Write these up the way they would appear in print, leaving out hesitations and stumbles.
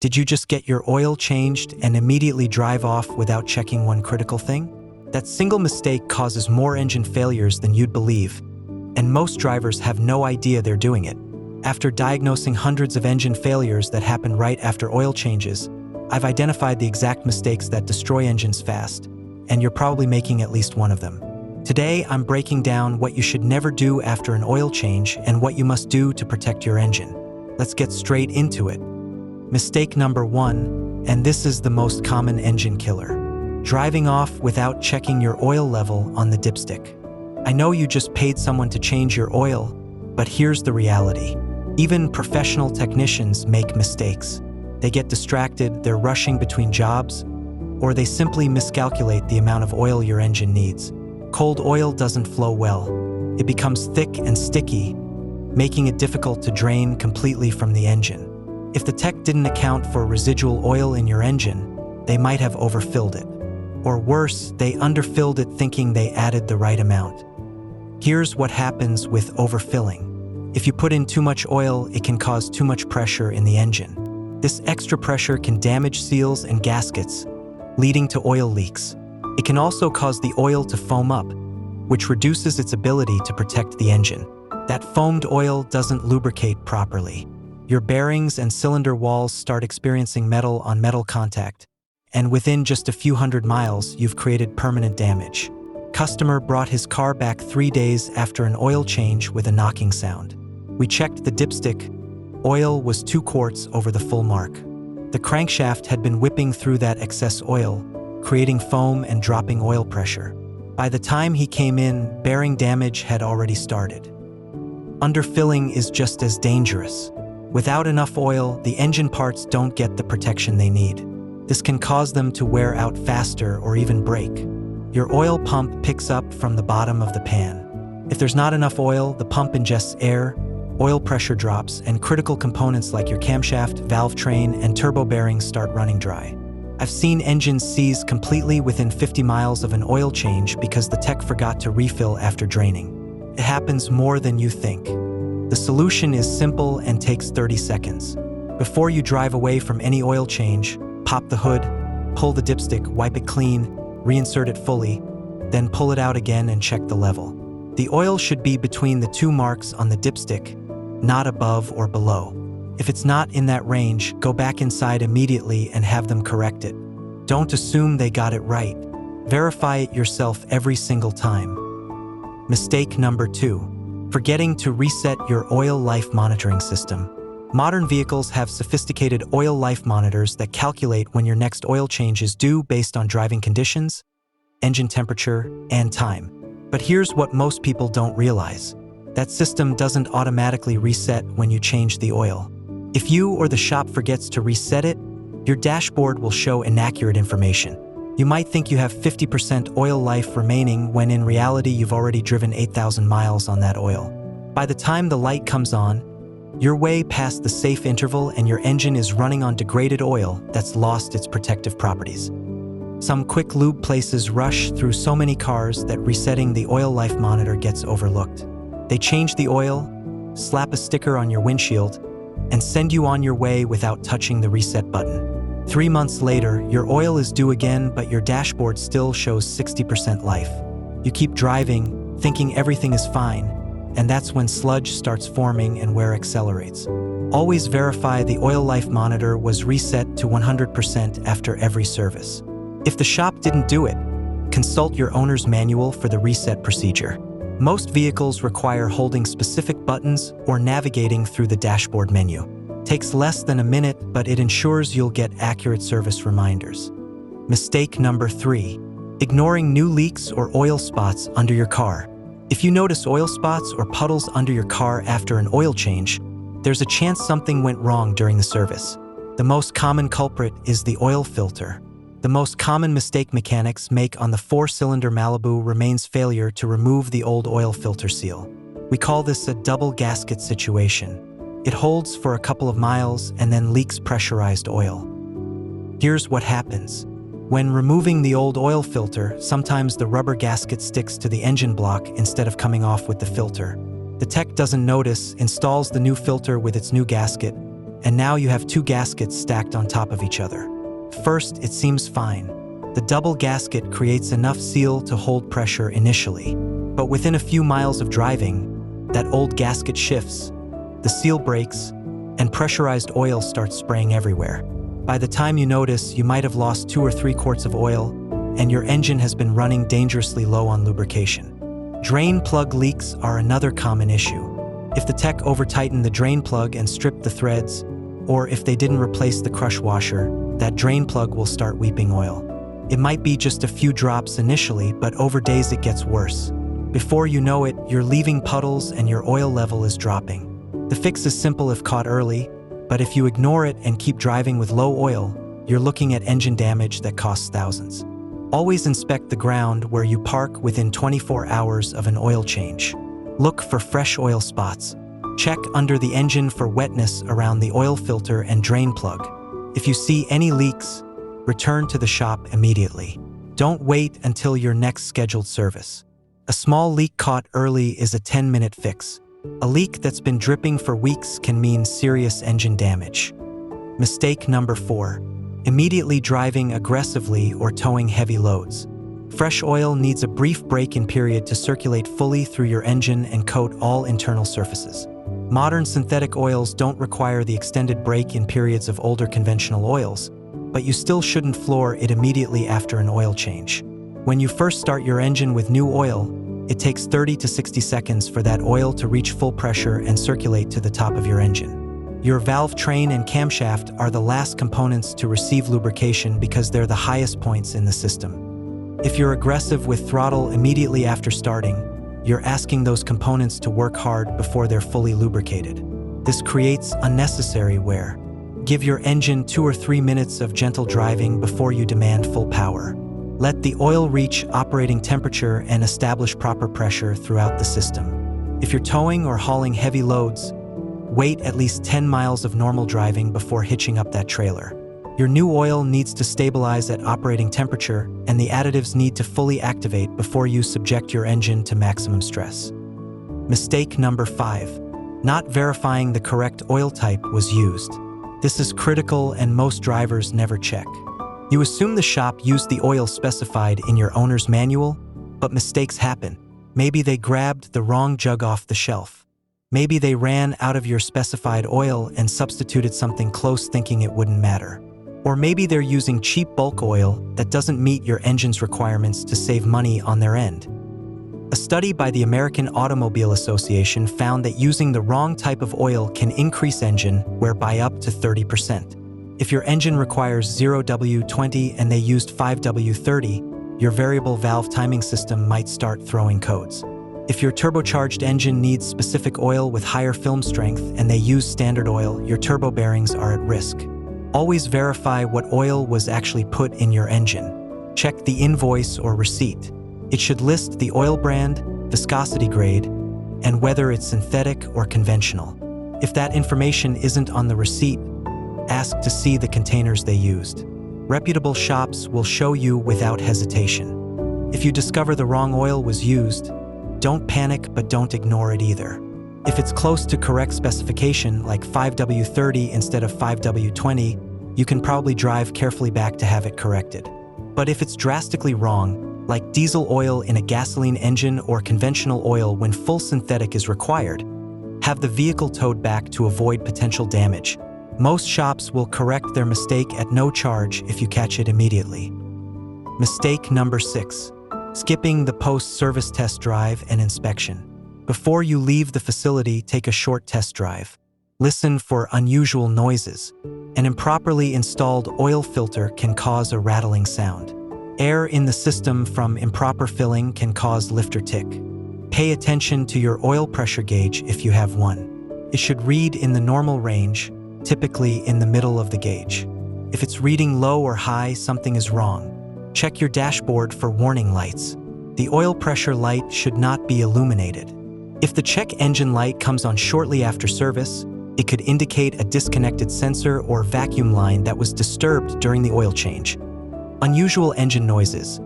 Did you just get your oil changed and immediately drive off without checking one critical thing? That single mistake causes more engine failures than you'd believe, and most drivers have no idea they're doing it. After diagnosing hundreds of engine failures that happen right after oil changes, I've identified the exact mistakes that destroy engines fast, and you're probably making at least one of them. Today, I'm breaking down what you should never do after an oil change and what you must do to protect your engine. Let's get straight into it. Mistake number 1, and this is the most common engine killer: driving off without checking your oil level on the dipstick. I know you just paid someone to change your oil, but here's the reality. Even professional technicians make mistakes. They get distracted, they're rushing between jobs, or they simply miscalculate the amount of oil your engine needs. Cold oil doesn't flow well. It becomes thick and sticky, making it difficult to drain completely from the engine. If the tech didn't account for residual oil in your engine, they might have overfilled it. Or worse, they underfilled it thinking they added the right amount. Here's what happens with overfilling. If you put in too much oil, it can cause too much pressure in the engine. This extra pressure can damage seals and gaskets, leading to oil leaks. It can also cause the oil to foam up, which reduces its ability to protect the engine. That foamed oil doesn't lubricate properly. Your bearings and cylinder walls start experiencing metal-on-metal contact, and within just a few hundred miles, you've created permanent damage. Customer brought his car back 3 days after an oil change with a knocking sound. We checked the dipstick. Oil was 2 quarts over the full mark. The crankshaft had been whipping through that excess oil, creating foam and dropping oil pressure. By the time he came in, bearing damage had already started. Underfilling is just as dangerous. Without enough oil, the engine parts don't get the protection they need. This can cause them to wear out faster or even break. Your oil pump picks up from the bottom of the pan. If there's not enough oil, the pump ingests air, oil pressure drops, and critical components like your camshaft, valve train, and turbo bearings start running dry. I've seen engines seize completely within 50 miles of an oil change because the tech forgot to refill after draining. It happens more than you think. The solution is simple and takes 30 seconds. Before you drive away from any oil change, pop the hood, pull the dipstick, wipe it clean, reinsert it fully, then pull it out again and check the level. The oil should be between the 2 marks on the dipstick, not above or below. If it's not in that range, go back inside immediately and have them correct it. Don't assume they got it right. Verify it yourself every single time. Mistake number 2, forgetting to reset your oil life monitoring system. Modern vehicles have sophisticated oil life monitors that calculate when your next oil change is due based on driving conditions, engine temperature, and time. But here's what most people don't realize. That system doesn't automatically reset when you change the oil. If you or the shop forgets to reset it, your dashboard will show inaccurate information. You might think you have 50% oil life remaining when in reality you've already driven 8,000 miles on that oil. By the time the light comes on, you're way past the safe interval and your engine is running on degraded oil that's lost its protective properties. Some quick lube places rush through so many cars that resetting the oil life monitor gets overlooked. They change the oil, slap a sticker on your windshield, and send you on your way without touching the reset button. 3 months later, your oil is due again, but your dashboard still shows 60% life. You keep driving, thinking everything is fine, and that's when sludge starts forming and wear accelerates. Always verify the oil life monitor was reset to 100% after every service. If the shop didn't do it, consult your owner's manual for the reset procedure. Most vehicles require holding specific buttons or navigating through the dashboard menu. Takes less than a minute, but it ensures you'll get accurate service reminders. Mistake number 3, ignoring new leaks or oil spots under your car. If you notice oil spots or puddles under your car after an oil change, there's a chance something went wrong during the service. The most common culprit is the oil filter. The most common mistake mechanics make on the 4-cylinder Malibu remains failure to remove the old oil filter seal. We call this a double gasket situation. It holds for a couple of miles and then leaks pressurized oil. Here's what happens. When removing the old oil filter, sometimes the rubber gasket sticks to the engine block instead of coming off with the filter. The tech doesn't notice, installs the new filter with its new gasket, and now you have two gaskets stacked on top of each other. First, it seems fine. The double gasket creates enough seal to hold pressure initially, but within a few miles of driving, that old gasket shifts, the seal breaks, and pressurized oil starts spraying everywhere. By the time you notice, you might have lost 2 or 3 quarts of oil, and your engine has been running dangerously low on lubrication. Drain plug leaks are another common issue. If the tech over-tightened the drain plug and stripped the threads, or if they didn't replace the crush washer, that drain plug will start weeping oil. It might be just a few drops initially, but over days it gets worse. Before you know it, you're leaving puddles and your oil level is dropping. The fix is simple if caught early, but if you ignore it and keep driving with low oil, you're looking at engine damage that costs thousands. Always inspect the ground where you park within 24 hours of an oil change. Look for fresh oil spots. Check under the engine for wetness around the oil filter and drain plug. If you see any leaks, return to the shop immediately. Don't wait until your next scheduled service. A small leak caught early is a 10-minute fix. A leak that's been dripping for weeks can mean serious engine damage. Mistake number 4. Immediately driving aggressively or towing heavy loads. Fresh oil needs a brief break-in period to circulate fully through your engine and coat all internal surfaces. Modern synthetic oils don't require the extended break-in periods of older conventional oils, but you still shouldn't floor it immediately after an oil change. When you first start your engine with new oil, it takes 30 to 60 seconds for that oil to reach full pressure and circulate to the top of your engine. Your valve train and camshaft are the last components to receive lubrication because they're the highest points in the system. If you're aggressive with throttle immediately after starting, you're asking those components to work hard before they're fully lubricated. This creates unnecessary wear. Give your engine 2 or 3 minutes of gentle driving before you demand full power. Let the oil reach operating temperature and establish proper pressure throughout the system. If you're towing or hauling heavy loads, wait at least 10 miles of normal driving before hitching up that trailer. Your new oil needs to stabilize at operating temperature, and the additives need to fully activate before you subject your engine to maximum stress. Mistake number 5. Not verifying the correct oil type was used. This is critical and most drivers never check. You assume the shop used the oil specified in your owner's manual, but mistakes happen. Maybe they grabbed the wrong jug off the shelf. Maybe they ran out of your specified oil and substituted something close thinking it wouldn't matter. Or maybe they're using cheap bulk oil that doesn't meet your engine's requirements to save money on their end. A study by the American Automobile Association found that using the wrong type of oil can increase engine wear by up to 30%. If your engine requires 0W20 and they used 5W30, your variable valve timing system might start throwing codes. If your turbocharged engine needs specific oil with higher film strength and they use standard oil, your turbo bearings are at risk. Always verify what oil was actually put in your engine. Check the invoice or receipt. It should list the oil brand, viscosity grade, and whether it's synthetic or conventional. If that information isn't on the receipt, ask to see the containers they used. Reputable shops will show you without hesitation. If you discover the wrong oil was used, don't panic, but don't ignore it either. If it's close to correct specification, like 5W30 instead of 5W20, you can probably drive carefully back to have it corrected. But if it's drastically wrong, like diesel oil in a gasoline engine or conventional oil when full synthetic is required, have the vehicle towed back to avoid potential damage. Most shops will correct their mistake at no charge if you catch it immediately. Mistake number 6. Skipping the post-service test drive and inspection. Before you leave the facility, take a short test drive. Listen for unusual noises. An improperly installed oil filter can cause a rattling sound. Air in the system from improper filling can cause lifter tick. Pay attention to your oil pressure gauge if you have one. It should read in the normal range, typically in the middle of the gauge. If it's reading low or high, something is wrong. Check your dashboard for warning lights. The oil pressure light should not be illuminated. If the check engine light comes on shortly after service, it could indicate a disconnected sensor or vacuum line that was disturbed during the oil change. Unusual engine noises.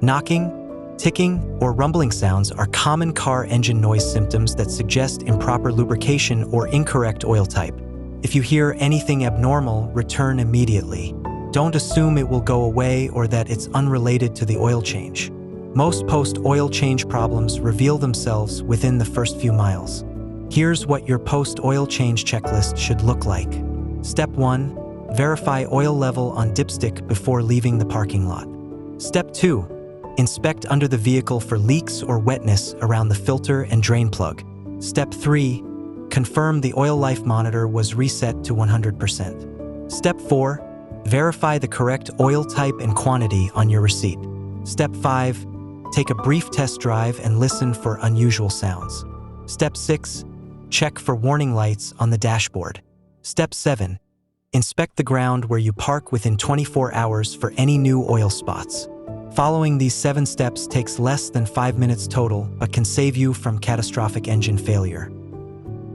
Knocking, ticking, or rumbling sounds are common car engine noise symptoms that suggest improper lubrication or incorrect oil type. If you hear anything abnormal, return immediately. Don't assume it will go away or that it's unrelated to the oil change. Most post-oil change problems reveal themselves within the first few miles. Here's what your post-oil change checklist should look like. Step 1. Verify oil level on dipstick before leaving the parking lot. Step 2. Inspect under the vehicle for leaks or wetness around the filter and drain plug. Step 3. Confirm the oil life monitor was reset to 100%. Step 4. Verify the correct oil type and quantity on your receipt. Step 5. Take a brief test drive and listen for unusual sounds. Step 6. Check for warning lights on the dashboard. Step 7. Inspect the ground where you park within 24 hours for any new oil spots. Following these 7 steps takes less than 5 minutes total, but can save you from catastrophic engine failure.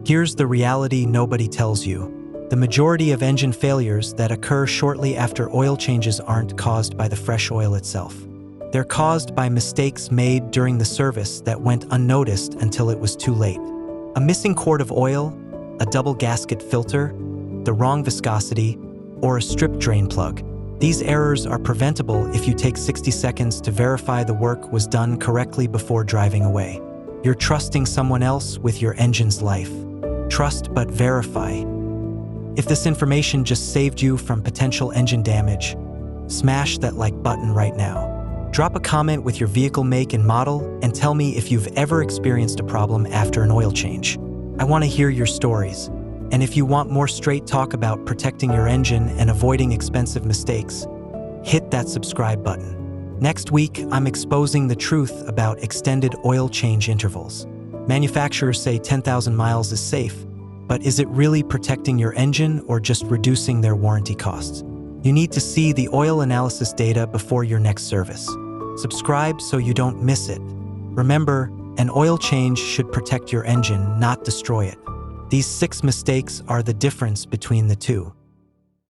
Here's the reality nobody tells you. The majority of engine failures that occur shortly after oil changes aren't caused by the fresh oil itself. They're caused by mistakes made during the service that went unnoticed until it was too late. A missing quart of oil, a double-gasket filter, the wrong viscosity, or a stripped drain plug. These errors are preventable if you take 60 seconds to verify the work was done correctly before driving away. You're trusting someone else with your engine's life. Trust but verify. If this information just saved you from potential engine damage, smash that like button right now. Drop a comment with your vehicle make and model and tell me if you've ever experienced a problem after an oil change. I want to hear your stories. And if you want more straight talk about protecting your engine and avoiding expensive mistakes, hit that subscribe button. Next week, I'm exposing the truth about extended oil change intervals. Manufacturers say 10,000 miles is safe, but is it really protecting your engine or just reducing their warranty costs? You need to see the oil analysis data before your next service. Subscribe so you don't miss it. Remember, an oil change should protect your engine, not destroy it. These 6 mistakes are the difference between the two.